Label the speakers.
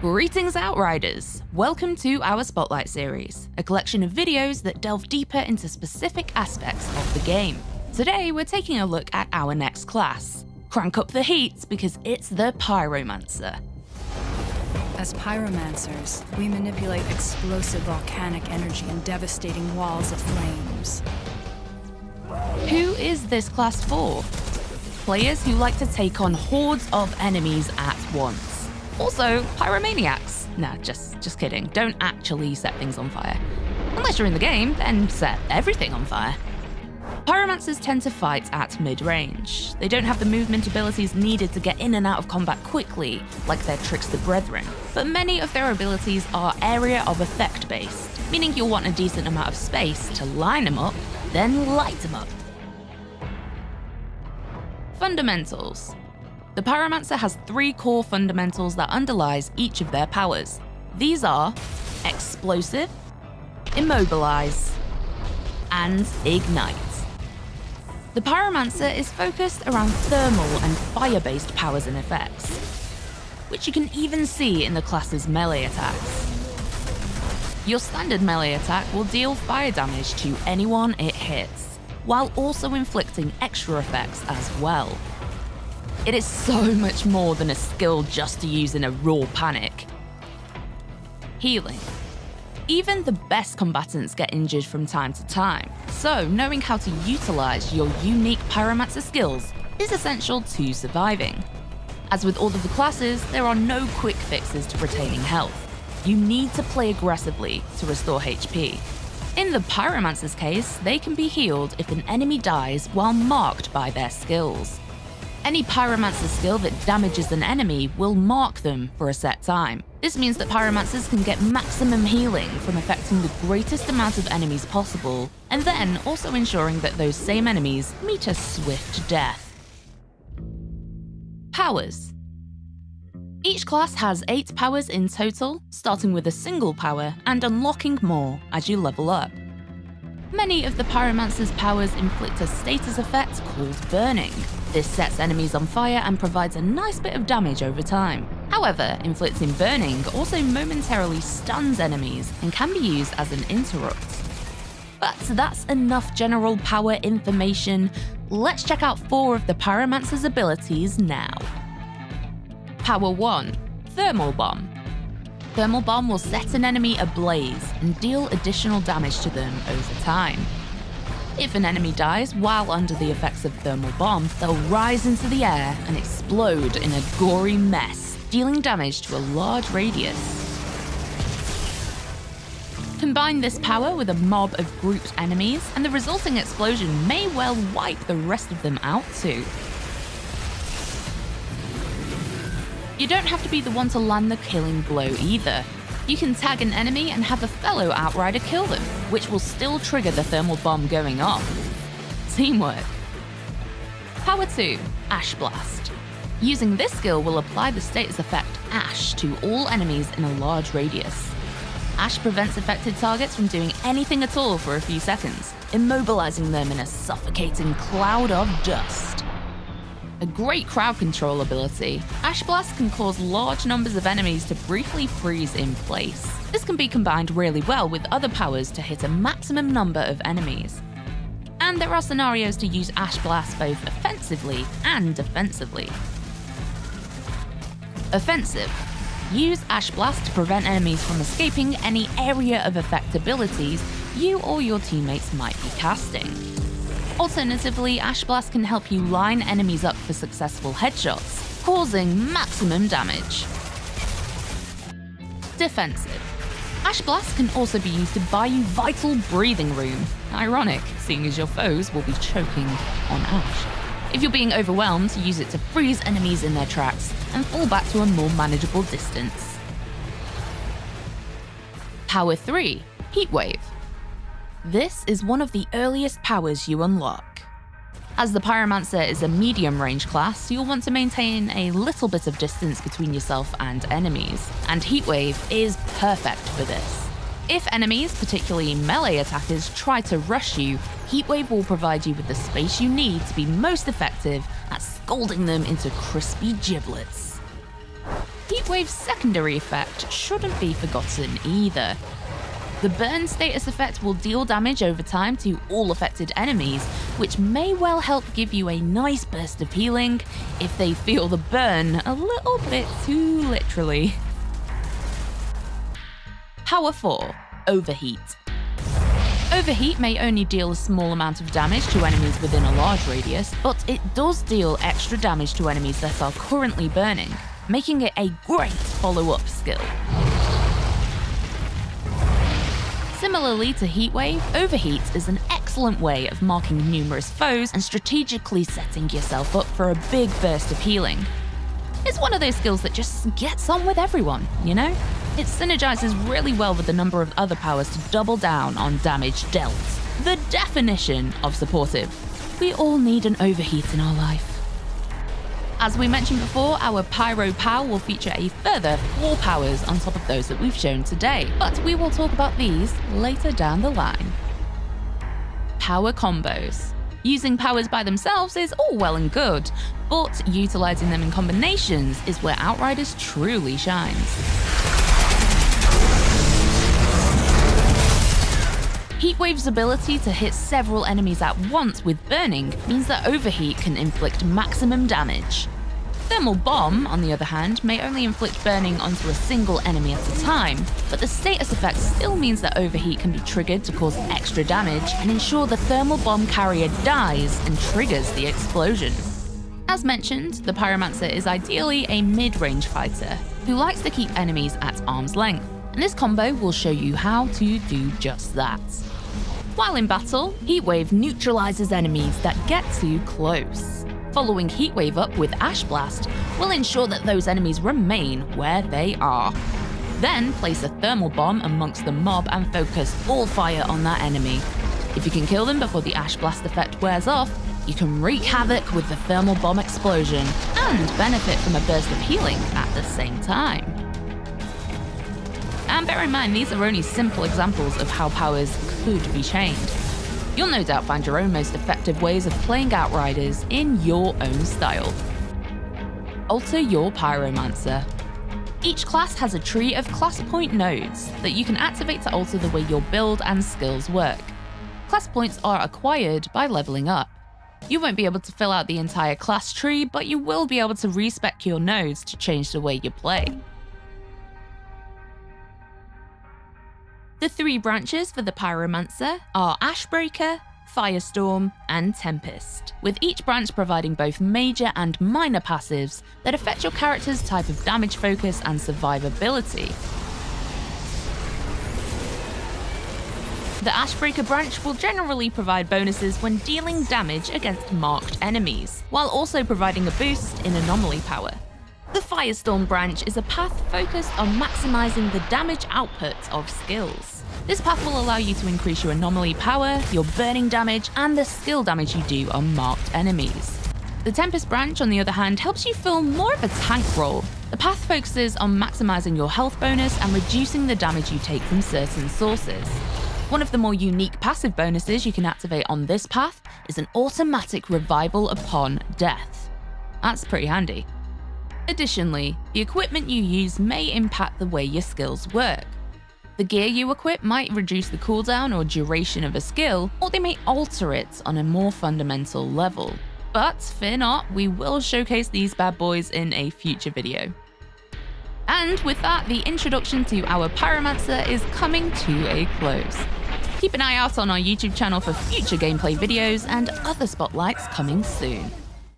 Speaker 1: Greetings Outriders! Welcome to our Spotlight series, a collection of videos that delve deeper into specific aspects of the game. Today we're taking a look at our next class. Crank up the heat because it's the Pyromancer.
Speaker 2: As Pyromancers, we manipulate explosive volcanic energy and devastating walls of flames.
Speaker 1: Who is this class for? Players who like to take on hordes of enemies at once. Also, pyromaniacs. Nah, just kidding. Don't actually set things on fire. Unless you're in the game, then set everything on fire. Pyromancers tend to fight at mid-range. They don't have the movement abilities needed to get in and out of combat quickly, like their Trickster brethren, but many of their abilities are area of effect based, meaning you'll want a decent amount of space to line them up, then light them up. Fundamentals. The Pyromancer has 3 core fundamentals that underlies each of their powers. These are Explosive, Immobilize, and Ignite. The Pyromancer is focused around thermal and fire-based powers and effects, which you can even see in the class's melee attacks. Your standard melee attack will deal fire damage to anyone it hits, while also inflicting extra effects as well. It is so much more than a skill just to use in a raw panic. Healing. Even the best combatants get injured from time to time, so knowing how to utilize your unique Pyromancer skills is essential to surviving. As with all of the classes, there are no quick fixes to retaining health. You need to play aggressively to restore HP. In the Pyromancer's case, they can be healed if an enemy dies while marked by their skills. Any Pyromancer skill that damages an enemy will mark them for a set time. This means that Pyromancers can get maximum healing from affecting the greatest amount of enemies possible, and then also ensuring that those same enemies meet a swift death. Powers. Each class has 8 powers in total, starting with a single power and unlocking more as you level up. Many of the Pyromancer's powers inflict a status effect called Burning. This sets enemies on fire and provides a nice bit of damage over time. However, inflicting Burning also momentarily stuns enemies and can be used as an interrupt. But that's enough general power information. Let's check out 4 of the Pyromancer's abilities now. Power 1. Thermal Bomb. Thermal Bomb will set an enemy ablaze and deal additional damage to them over time. If an enemy dies while under the effects of Thermal Bomb, they'll rise into the air and explode in a gory mess, dealing damage to a large radius. Combine this power with a mob of grouped enemies, and the resulting explosion may well wipe the rest of them out too. You don't have to be the one to land the killing blow either. You can tag an enemy and have a fellow Outrider kill them, which will still trigger the thermal bomb going off. Teamwork. Power 2. Ash Blast. Using this skill will apply the status effect Ash to all enemies in a large radius. Ash prevents affected targets from doing anything at all for a few seconds, immobilizing them in a suffocating cloud of dust. A great crowd control ability, Ash Blast can cause large numbers of enemies to briefly freeze in place. This can be combined really well with other powers to hit a maximum number of enemies. And there are scenarios to use Ash Blast both offensively and defensively. Offensive. Use Ash Blast to prevent enemies from escaping any area of effect abilities you or your teammates might be casting. Alternatively, Ash Blast can help you line enemies up for successful headshots, causing maximum damage. Defensive. Ash Blast can also be used to buy you vital breathing room. Ironic, seeing as your foes will be choking on ash. If you're being overwhelmed, use it to freeze enemies in their tracks and fall back to a more manageable distance. Power 3. Heatwave. This is one of the earliest powers you unlock. As the Pyromancer is a medium-range class, you'll want to maintain a little bit of distance between yourself and enemies, and Heatwave is perfect for this. If enemies, particularly melee attackers, try to rush you, Heatwave will provide you with the space you need to be most effective at scalding them into crispy giblets. Heatwave's secondary effect shouldn't be forgotten either. The burn status effect will deal damage over time to all affected enemies, which may well help give you a nice burst of healing if they feel the burn a little bit too literally. Power 4. Overheat. Overheat may only deal a small amount of damage to enemies within a large radius, but it does deal extra damage to enemies that are currently burning, making it a great follow-up skill. Similarly to Heatwave, Overheat is an excellent way of marking numerous foes and strategically setting yourself up for a big burst of healing. It's one of those skills that just gets on with everyone, you know? It synergizes really well with a number of other powers to double down on damage dealt. The definition of supportive. We all need an Overheat in our life. As we mentioned before, our Pyro Pow will feature a further 4 powers on top of those that we've shown today, but we will talk about these later down the line. Power combos. Using powers by themselves is all well and good, but utilizing them in combinations is where Outriders truly shines. Heatwave's ability to hit several enemies at once with burning means that Overheat can inflict maximum damage. Thermal Bomb, on the other hand, may only inflict burning onto a single enemy at a time, but the status effect still means that Overheat can be triggered to cause extra damage and ensure the Thermal Bomb carrier dies and triggers the explosion. As mentioned, the Pyromancer is ideally a mid-range fighter who likes to keep enemies at arm's length, and this combo will show you how to do just that. While in battle, Heatwave neutralizes enemies that get too close. Following Heatwave up with Ash Blast will ensure that those enemies remain where they are. Then place a Thermal Bomb amongst the mob and focus all fire on that enemy. If you can kill them before the Ash Blast effect wears off, you can wreak havoc with the Thermal Bomb explosion and benefit from a burst of healing at the same time. And bear in mind, these are only simple examples of how powers could be chained. You'll no doubt find your own most effective ways of playing Outriders in your own style. Alter your Pyromancer. Each class has a tree of class point nodes that you can activate to alter the way your build and skills work. Class points are acquired by leveling up. You won't be able to fill out the entire class tree, but you will be able to respec your nodes to change the way you play. The 3 branches for the Pyromancer are Ashbreaker, Firestorm, and Tempest, with each branch providing both major and minor passives that affect your character's type of damage focus and survivability. The Ashbreaker branch will generally provide bonuses when dealing damage against marked enemies, while also providing a boost in anomaly power. The Firestorm branch is a path focused on maximizing the damage output of skills. This path will allow you to increase your anomaly power, your burning damage, and the skill damage you do on marked enemies. The Tempest branch, on the other hand, helps you fill more of a tank role. The path focuses on maximizing your health bonus and reducing the damage you take from certain sources. One of the more unique passive bonuses you can activate on this path is an automatic revival upon death. That's pretty handy. Additionally, the equipment you use may impact the way your skills work. The gear you equip might reduce the cooldown or duration of a skill, or they may alter it on a more fundamental level. But fear not, we will showcase these bad boys in a future video. And with that, the introduction to our Pyromancer is coming to a close. Keep an eye out on our YouTube channel for future gameplay videos and other spotlights coming soon.